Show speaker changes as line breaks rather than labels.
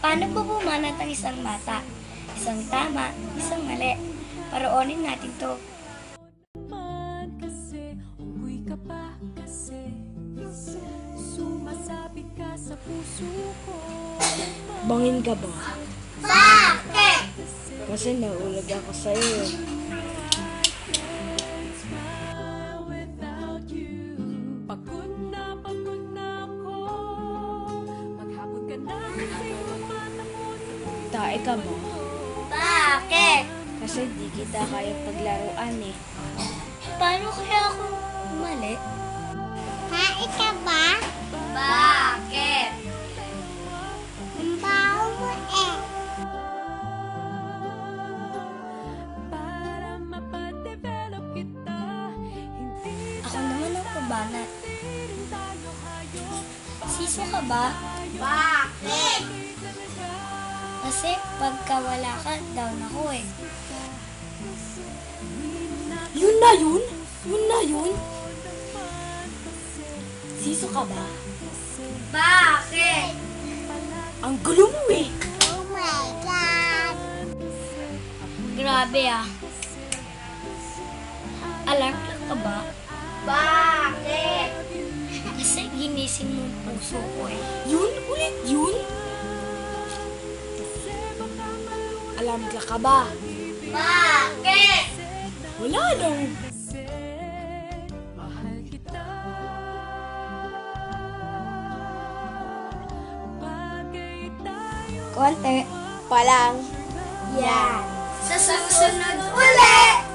Paano po bumanat ang isang bata? Isang tama, isang mali. Paroonin natin to.
Uwi ka pa kasi sumasabi ka sa puso ko.
Bangin ka ba?
Bakit?
Kasi naulag ako sa'yo.
Without you, pagod na ako. Maghapon ka na kasi mata ko sa
Tae ka ba?
Bakit?
Kasi di kita kaya paglaruan eh.
Paano kaya ako mali?
Tae ka ba?
Bakit?
Ang baho mo eh.
para mapadevelop kita. Hindi
Ako naman ang kubanat.
tayo hayop.
Siso ka ba?
Bakit?
Kasi pagka wala ka, down ako eh.
Yun na yun? Yun na yun? Siso ka ba?
Bakit?
Ang gulo mo eh!
Oh my God!
Grabe ah. Alarm clock ka ba?
Bakit?
Kasi ginising mo ang puso ko eh.
Yun? Ulit yun? Alam ka ba?
Bakit?
Wala lang.
Mahal kita. Bagay tayo.
Konti. Palang.
Yan. Sa susunod ulit!